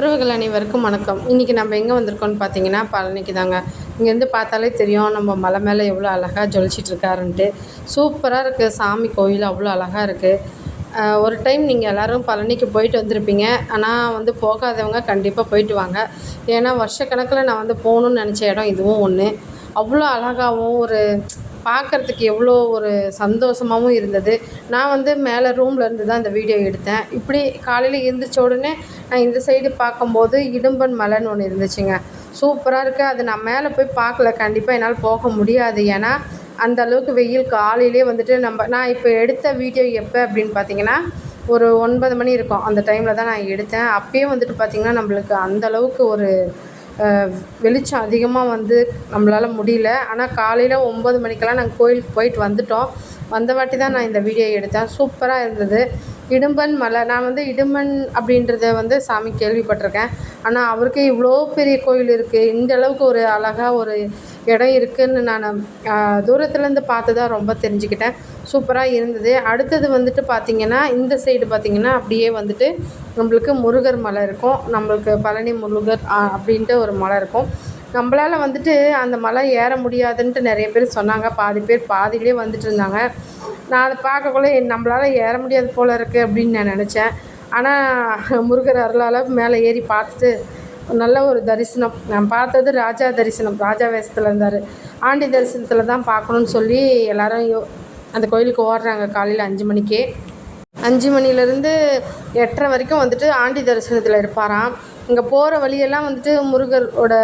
உறவுகள் அனைவருக்கும் வணக்கம். இன்றைக்கி நம்ம எங்கே வந்திருக்கோம்னு பார்த்தீங்கன்னா, பழனிக்கு தாங்க. இங்கேருந்து பார்த்தாலே தெரியும் நம்ம மலை மேலே எவ்வளோ அழகாக ஜொலிச்சிட்ருக்காருன்ட்டு. சூப்பராக இருக்குது. சாமி கோயில் அவ்வளோ அழகாக இருக்குது. ஒரு டைம் நீங்கள் எல்லோரும் பழனிக்கு போயிட்டு வந்திருப்பீங்க. ஆனால் போகாதவங்க கண்டிப்பாக போயிட்டு வாங்க. ஏன்னா வருஷக்கணக்கில் நான் போகணுன்னு நினச்ச இடம் இதுவும் ஒன்று. அவ்வளோ அழகாகவும் பார்க்குறதுக்கு எவ்வளோ ஒரு சந்தோஷமாகவும் இருந்தது. நான் மேலே ரூம்லேருந்து தான் இந்த வீடியோ எடுத்தேன். இப்படி காலையில் எழுந்திரிச்ச உடனே நான் இந்த சைடு பார்க்கும்போது இடும்பன் மலைன்னு ஒன்று இருந்துச்சுங்க. சூப்பராக இருக்குது. அது நான் மேலே போய் பார்க்கல. கண்டிப்பாக என்னால் போக முடியாது. ஏன்னா அந்த அளவுக்கு வெயில். காலையிலே நான் இப்போ எடுத்த வீடியோ எப்போ அப்படின்னு பார்த்தீங்கன்னா, ஒரு 9 மணி இருக்கும். அந்த டைமில் தான் நான் எடுத்தேன். அப்பயே பார்த்திங்கன்னா நம்மளுக்கு அந்தளவுக்கு ஒரு வெளிச்சம் அதிகமாக நம்மளால் முடியல. ஆனால் காலையில் 9 மணிக்கெல்லாம் நாங்கள் கோயிலுக்கு போயிட்டு வந்துட்டோம். வந்த வாட்டி தான் நான் இந்த வீடியோ எடுத்தேன். சூப்பராக இருந்தது. இடும்பன் மலை. நான் இடும்பன் அப்படின்றத சாமி கேள்விப்பட்டிருக்கேன். ஆனால் அவருக்கே இவ்வளோ பெரிய கோயில் இருக்குது, இந்த அளவுக்கு ஒரு அழகாக ஒரு இடம் இருக்குதுன்னு நான் தூரத்துலேருந்து பார்த்து தான் ரொம்ப தெரிஞ்சுக்கிட்டேன். சூப்பராக இருந்தது. அடுத்தது பார்த்திங்கன்னா, இந்த சைடு பார்த்திங்கன்னா அப்படியே நம்மளுக்கு முருகர் மலை இருக்கும். நம்மளுக்கு பழனி முருகர் அப்படின்ட்டு ஒரு மலை இருக்கும். நம்மளால் அந்த மலை ஏற முடியாதுன்ட்டு நிறைய பேர் சொன்னாங்க. பாதி பேர் பாதியிலே இருந்தாங்க. நான் அதை பார்க்கக்குள்ள நம்மளால் ஏற முடியாது போல் இருக்குது அப்படின்னு நான் நினச்சேன். ஆனால் முருகர் அருளால் மேலே ஏறி பார்த்துட்டு நல்ல ஒரு தரிசனம். நான் பார்த்தது ராஜா தரிசனம். ராஜா வேஷத்தில் இருந்தார். ஆண்டி தரிசனத்தில் தான் பார்க்கணுன்னு சொல்லி எல்லோரும் அந்த கோயிலுக்கு ஓடுறாங்க காலையில் 5 மணிக்கே. 5 மணிலேருந்து 8:30 வரைக்கும் ஆண்டி தரிசனத்தில் இருப்பாராம். இங்கே போகிற வழியெல்லாம் முருகரோட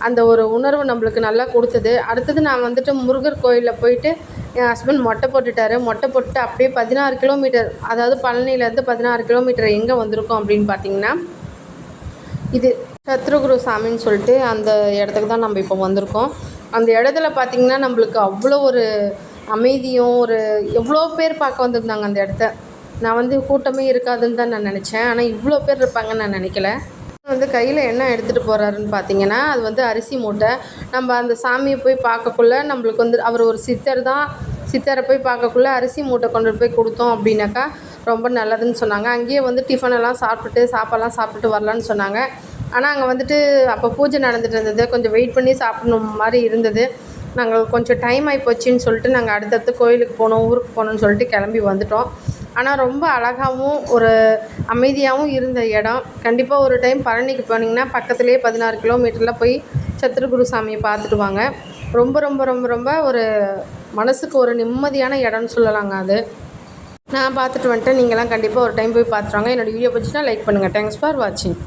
அந்த ஒரு உணர்வு நம்மளுக்கு நல்லா கொடுத்தது. அடுத்தது நான் முருகர் கோயிலில் போயிட்டு என் ஹஸ்பண்ட் மொட்டை போட்டுட்டார். மொட்டை போட்டுட்டு அப்படியே 16 கிலோமீட்டர், அதாவது பழனியிலேருந்து 16 கிலோமீட்டர் எங்கே வந்திருக்கோம் அப்படின்னு பார்த்தீங்கன்னா, இது சத்ருகுரு சாமின்னு சொல்லிட்டு அந்த இடத்துக்கு தான் நம்ம இப்போ வந்திருக்கோம். அந்த இடத்துல பார்த்திங்கன்னா நம்மளுக்கு அவ்வளோ ஒரு அமைதியும் எவ்வளோ பேர் பார்க்க வந்திருந்தாங்க அந்த இடத்த. நான் கூட்டமே இருக்காதுன்னு தான் நான் நினச்சேன். ஆனால் இவ்வளோ பேர் இருப்பாங்கன்னு நான் நினைக்கல. கையில் என்ன எடுத்துகிட்டு போகிறாருன்னு பார்த்தீங்கன்னா, அது அரிசி மூட்டை. நம்ம அந்த சாமியை போய் பார்க்கக்குள்ள நம்மளுக்கு அவர் ஒரு சித்தர் தான். சித்தரை போய் பார்க்கக்குள்ள அரிசி மூட்டை கொண்டு போய் கொடுத்தோம் அப்படின்னாக்கா ரொம்ப நல்லதுன்னு சொன்னாங்க. அங்கேயே டிஃபனெல்லாம் சாப்பாடெல்லாம் சாப்பிட்டுட்டு வரலான்னு சொன்னாங்க. ஆனால் அங்கே அப்போ பூஜை நடந்துகிட்டு இருந்தது. கொஞ்சம் வெயிட் பண்ணி சாப்பிடணும் மாதிரி இருந்தது. நாங்கள் கொஞ்சம் டைம் ஆகி போச்சுன்னு சொல்லிட்டு நாங்கள் அடுத்தடுத்து கோயிலுக்கு போகணும், ஊருக்கு போகணுன்னு சொல்லிட்டு கிளம்பி வந்துட்டோம். ஆனால் ரொம்ப அழகாகவும் ஒரு அமைதியாகவும் இருந்த இடம். கண்டிப்பாக ஒரு டைம் பழனிக்கு போனீங்கன்னா பக்கத்துலேயே 16 கிலோமீட்டரில் போய் சத்ருகுரு சாமியை பார்த்துட்டு வாங்க. ரொம்ப ரொம்ப ரொம்ப ரொம்ப ஒரு மனசுக்கு ஒரு நிம்மதியான இடம்னு சொல்லலாங்க அது. நான் பார்த்துட்டு வந்துட்டேன். நீங்களாம் கண்டிப்பாக ஒரு டைம் போய் பார்த்துட்டு வாங்க. என்னோடய வீடியோ பிடிச்சினா லைக் பண்ணுங்கள். தேங்க்ஸ் ஃபார் வாட்சிங்.